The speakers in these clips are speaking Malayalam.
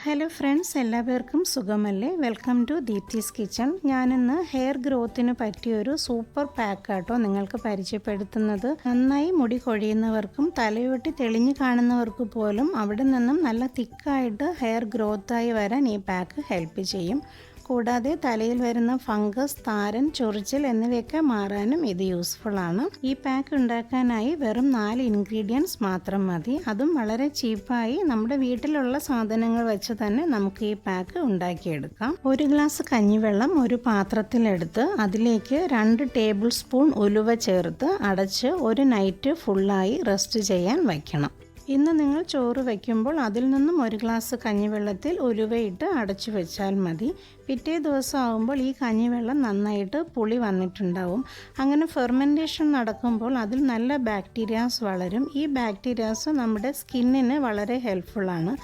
ഹലോ ഫ്രണ്ട്സ്, എല്ലാവർക്കും സുഖമല്ലേ? Welcome to Deepthi's kitchen. ഞാനിന്ന് ഹെയർ ഗ്രോത്തിന് പറ്റിയൊരു സൂപ്പർ പാക്കാട്ടോ നിങ്ങൾക്ക് പരിചയപ്പെടുത്തുന്നത്. നന്നായി മുടി കൊഴിയുന്നവർക്കും തലയൊട്ടി തെളിഞ്ഞു കാണുന്നവർക്ക് പോലും അവിടെ നിന്നും നല്ല തിക്കായിട്ട് ഹെയർ ഗ്രോത്തായി വരാൻ ഈ പാക്ക് ഹെൽപ്പ് ചെയ്യും. കൂടാതെ തലയിൽ വരുന്ന ഫംഗസ്, താരൻ, ചൊറിച്ചിൽ എന്നിവയൊക്കെ മാറാനും ഇത് യൂസ്ഫുള്ളാണ്. ഈ പാക്ക് ഉണ്ടാക്കാനായി വെറും 4 ഇൻഗ്രീഡിയൻസ് മാത്രം മതി. അതും വളരെ ചീപ്പായി നമ്മുടെ വീട്ടിലുള്ള സാധനങ്ങൾ വെച്ച് തന്നെ നമുക്ക് ഈ പാക്ക് ഉണ്ടാക്കിയെടുക്കാം. 1 ഗ്ലാസ് കഞ്ഞിവെള്ളം ഒരു പാത്രത്തിലെടുത്ത് അതിലേക്ക് 2 ടേബിൾ സ്പൂൺ ഉലുവ ചേർത്ത് അടച്ച് ഒരു നൈറ്റ് ഫുള്ളായി റെസ്റ്റ് ചെയ്യാൻ വയ്ക്കണം. ഇന്ന് നിങ്ങൾ ചോറ് വയ്ക്കുമ്പോൾ അതിൽ നിന്നും 1 ഗ്ലാസ് കഞ്ഞിവെള്ളത്തിൽ ഉലുവയിട്ട് അടച്ചു വെച്ചാൽ മതി. പിറ്റേ ദിവസം ആകുമ്പോൾ ഈ കഞ്ഞിവെള്ളം നന്നായിട്ട് പുളി വന്നിട്ടുണ്ടാവും. അങ്ങനെ ഫെർമെൻറ്റേഷൻ നടക്കുമ്പോൾ അതിൽ നല്ല ബാക്ടീരിയാസ് വളരും. ഈ ബാക്ടീരിയാസ് നമ്മുടെ സ്കിന്നിന് വളരെ ഹെൽപ്ഫുള്ളാണ്.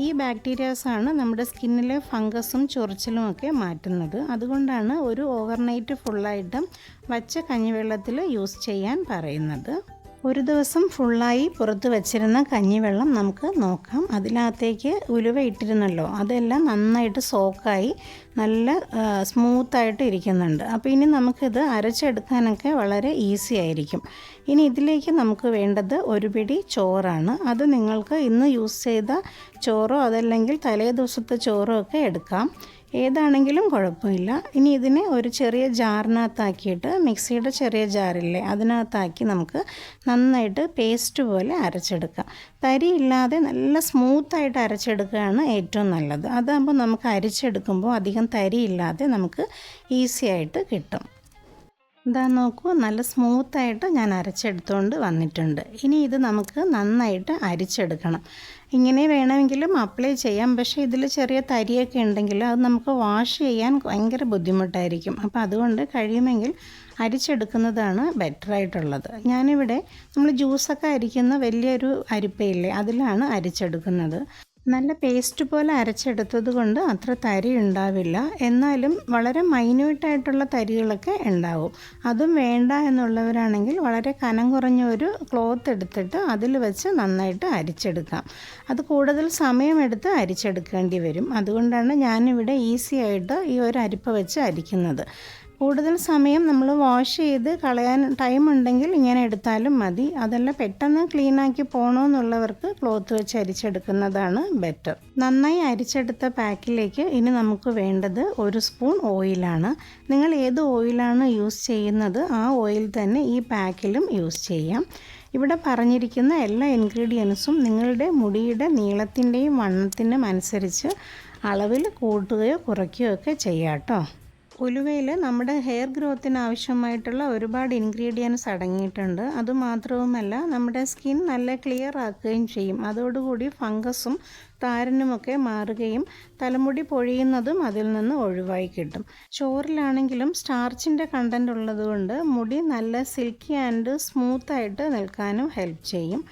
ഈ ബാക്ടീരിയാസാണ് നമ്മുടെ സ്കിന്നിലെ ഫംഗസും ചൊറിച്ചിലും ഒക്കെ മാറ്റുന്നത്. അതുകൊണ്ടാണ് ഒരു ഓവർനൈറ്റ് ഫുള്ളായിട്ട് വച്ച കഞ്ഞിവെള്ളത്തിൽ യൂസ് ചെയ്യാൻ പറയുന്നത്. ഒരു ദിവസം ഫുള്ളായി പുറത്ത് വെച്ചിരുന്ന കഞ്ഞിവെള്ളം നമുക്ക് നോക്കാം. അതിനകത്തേക്ക് ഉലുവ ഇട്ടിരുന്നല്ലോ, അതെല്ലാം നന്നായിട്ട് സോക്കായി നല്ല സ്മൂത്തായിട്ട് ഇരിക്കുന്നുണ്ട്. അപ്പോൾ ഇനി നമുക്കിത് അരച്ചെടുക്കാനൊക്കെ വളരെ ഈസി ആയിരിക്കും. ഇനി ഇതിലേക്ക് നമുക്ക് വേണ്ടത് ഒരു പിടി ചോറാണ്. അത് നിങ്ങൾക്ക് ഇന്ന് യൂസ് ചെയ്ത ചോറോ അതല്ലെങ്കിൽ തലേ ദിവസത്തെ ചോറോ ഒക്കെ എടുക്കാം. ഏതാണെങ്കിലും കുഴപ്പമില്ല. ഇനി ഇതിനെ ഒരു ചെറിയ ജാറിനകത്താക്കിയിട്ട്, മിക്സിയുടെ ചെറിയ ജാറില്ലേ അതിനകത്താക്കി നമുക്ക് നന്നായിട്ട് പേസ്റ്റ് പോലെ അരച്ചെടുക്കാം. തരിയില്ലാതെ നല്ല സ്മൂത്തായിട്ട് അരച്ചെടുക്കുകയാണ് ഏറ്റവും നല്ലത്. അതാകുമ്പോൾ നമുക്ക് അരിച്ചെടുക്കുമ്പോൾ അധികം തരിയില്ലാതെ നമുക്ക് ഈസി ആയിട്ട് കിട്ടും. ഇതാ നോക്കൂ, നല്ല സ്മൂത്തായിട്ട് ഞാൻ അരച്ചെടുത്തുകൊണ്ട് വന്നിട്ടുണ്ട്. ഇനി ഇത് നമുക്ക് നന്നായിട്ട് അരിച്ചെടുക്കണം. ഇങ്ങനെ വേണമെങ്കിലും അപ്ലൈ ചെയ്യാം, പക്ഷേ ഇതിൽ ചെറിയ തരിയൊക്കെ ഉണ്ടെങ്കിൽ അത് നമുക്ക് വാഷ് ചെയ്യാൻ ഭയങ്കര ബുദ്ധിമുട്ടായിരിക്കും. അപ്പോൾ അതുകൊണ്ട് കഴിയുമെങ്കിൽ അരിച്ചെടുക്കുന്നതാണ് ബെറ്ററായിട്ടുള്ളത്. ഞാനിവിടെ നമ്മൾ ജ്യൂസൊക്കെ അരിക്കുന്ന വലിയൊരു അരിപ്പയില്ലേ അതിലാണ് അരിച്ചെടുക്കുന്നത്. നല്ല പേസ്റ്റ് പോലെ അരച്ചെടുത്തത് കൊണ്ട് അത്ര തരി ഉണ്ടാവില്ല. എന്നാലും വളരെ മൈന്യൂട്ടായിട്ടുള്ള തരികളൊക്കെ ഉണ്ടാവും. അതും വേണ്ട എന്നുള്ളവരാണെങ്കിൽ വളരെ കനം കുറഞ്ഞ ഒരു ക്ലോത്ത് എടുത്തിട്ട് അതിൽ വെച്ച് നന്നായിട്ട് അരിച്ചെടുക്കാം. അത് കൂടുതൽ സമയമെടുത്ത് അരിച്ചെടുക്കേണ്ടി വരും. അതുകൊണ്ടാണ് ഞാനിവിടെ ഈസി ആയിട്ട് ഈ ഒരു അരിപ്പ വെച്ച് അരിക്കുന്നത്. കൂടുതൽ സമയം നമ്മൾ വാഷ് ചെയ്ത് കളയാൻ ടൈം ഉണ്ടെങ്കിൽ ഇങ്ങനെ എടുത്താലും മതി. അതല്ല പെട്ടെന്ന് ക്ലീനാക്കി പോകണമെന്നുള്ളവർക്ക് ക്ലോത്ത് വെച്ച് അരിച്ചെടുക്കുന്നതാണ് ബെറ്റർ. നന്നായി അരിച്ചെടുത്ത പാക്കിലേക്ക് ഇനി നമുക്ക് വേണ്ടത് 1 സ്പൂൺ ഓയിലാണ്. നിങ്ങൾ ഏത് ഓയിലാണ് യൂസ് ചെയ്യുന്നത് ആ ഓയിൽ തന്നെ ഈ പാക്കിലും യൂസ് ചെയ്യാം. ഇവിടെ പറഞ്ഞിരിക്കുന്ന എല്ലാ ഇൻഗ്രീഡിയൻസും നിങ്ങളുടെ മുടിയുടെ നീളത്തിൻ്റെയും വണ്ണത്തിനും അനുസരിച്ച് അളവിൽ കൂട്ടുകയോ കുറയ്ക്കുകയോ ഒക്കെ ചെയ്യാം കേട്ടോ. ഉലുവയിൽ നമ്മുടെ ഹെയർ ഗ്രോത്തിന് ആവശ്യമായിട്ടുള്ള ഒരുപാട് ഇൻഗ്രീഡിയൻസ് അടങ്ങിയിട്ടുണ്ട്. അതുമാത്രവുമല്ല നമ്മുടെ സ്കിൻ നല്ല ക്ലിയർ ആക്കുകയും ചെയ്യും. അതോടുകൂടി ഫംഗസും താരനുമൊക്കെ മാറുകയും തലമുടി പൊഴിയുന്നതും അതിൽ നിന്ന് ഒഴിവായി കിട്ടും. ചോറിലാണെങ്കിലും സ്റ്റാർച്ചിൻ്റെ കണ്ടൻറ് ഉള്ളതുകൊണ്ട് മുടി നല്ല സിൽക്കി ആൻഡ് സ്മൂത്തായിട്ട് നിൽക്കാനും ഹെൽപ്പ് ചെയ്യും.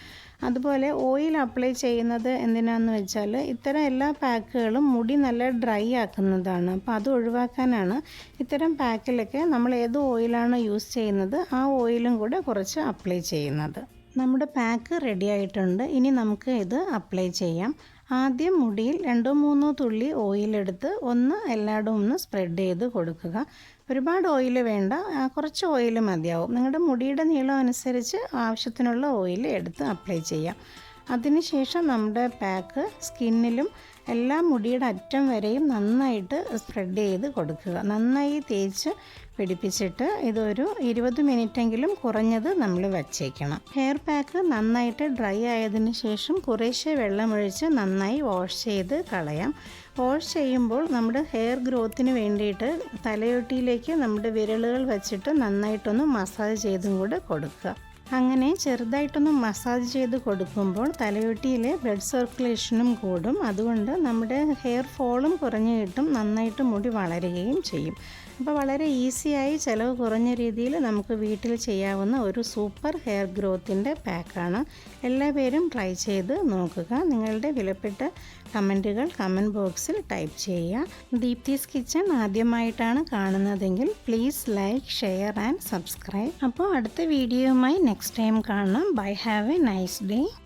അതുപോലെ ഓയിൽ അപ്ലൈ ചെയ്യുന്നത് എന്തിനാണെന്ന് വെച്ചാൽ ഇത്തരം എല്ലാ പാക്കുകളും മുടി നല്ല ഡ്രൈ ആക്കുന്നതാണ്. അപ്പോൾ അത് ഒഴിവാക്കാനാണ് ഇത്തരം പാക്കിലൊക്കെ നമ്മൾ ഏത് ഓയിലാണ് യൂസ് ചെയ്യുന്നത് ആ ഓയിലും കൂടെ കുറച്ച് അപ്ലൈ ചെയ്യുന്നത്. നമ്മുടെ പാക്ക് റെഡി ആയിട്ടുണ്ട്. ഇനി നമുക്ക് ഇത് അപ്ലൈ ചെയ്യാം. ആദ്യം മുടിയിൽ 2-3 തുള്ളി ഓയിലെടുത്ത് എല്ലായിടും ഒന്ന് സ്പ്രെഡ് ചെയ്ത് കൊടുക്കുക. ഒരുപാട് ഓയിൽ വേണ്ട, കുറച്ച് ഓയിൽ മതിയാവും. നിങ്ങളുടെ മുടിയുടെ നീളം അനുസരിച്ച് ആവശ്യത്തിനുള്ള ഓയിൽ എടുത്ത് അപ്ലൈ ചെയ്യാം. അതിനുശേഷം നമ്മുടെ പാക്ക് സ്കിന്നിലും എല്ലാ മുടിയുടെ അറ്റം വരെയും നന്നായിട്ട് സ്പ്രെഡ് ചെയ്ത് കൊടുക്കുക. നന്നായി തേച്ച് പിടിപ്പിച്ചിട്ട് ഇതൊരു 20 മിനിറ്റെങ്കിലും കുറഞ്ഞത് നമ്മൾ വച്ചേക്കണം. ഹെയർ പാക്ക് നന്നായിട്ട് ഡ്രൈ ആയതിനു ശേഷം കുറേശ്ശെ വെള്ളമൊഴിച്ച് നന്നായി വാഷ് ചെയ്ത് കളയാം. വാഷ് ചെയ്യുമ്പോൾ നമ്മുടെ ഹെയർ ഗ്രോത്തിന് വേണ്ടിയിട്ട് തലയൊട്ടിയിലേക്ക് നമ്മുടെ വിരലുകൾ വെച്ചിട്ട് നന്നായിട്ടൊന്ന് മസാജ് ചെയ്തും കൂടെ കൊടുക്കുക. അങ്ങനെ ചെറുതായിട്ടൊന്ന് മസാജ് ചെയ്ത് കൊടുക്കുമ്പോൾ തലയൊട്ടിയിലെ ബ്ലഡ് സർക്കുലേഷനും കൂടും. അതുകൊണ്ട് നമ്മുടെ ഹെയർ ഫോളും കുറഞ്ഞു കിട്ടും, നന്നായിട്ട് മുടി വളരുകയും ചെയ്യും. അപ്പോൾ വളരെ ഈസിയായി ചിലവ് കുറഞ്ഞ രീതിയിൽ നമുക്ക് വീട്ടിൽ ചെയ്യാവുന്ന ഒരു സൂപ്പർ ഹെയർ ഗ്രോത്തിൻ്റെ പാക്കാണ്. എല്ലാവരും ട്രൈ ചെയ്ത് നോക്കുക. നിങ്ങളുടെ വിലപ്പെട്ട കമൻറ്റുകൾ കമൻറ്റ് ബോക്സിൽ ടൈപ്പ് ചെയ്യുക. ദീപ്തീസ് കിച്ചൺ ആദ്യമായിട്ടാണ് കാണുന്നതെങ്കിൽ please like, share and subscribe. അപ്പോൾ അടുത്ത വീഡിയോയുമായി നെക്സ്റ്റ് ടൈം കാണാം. Bye, have a nice day.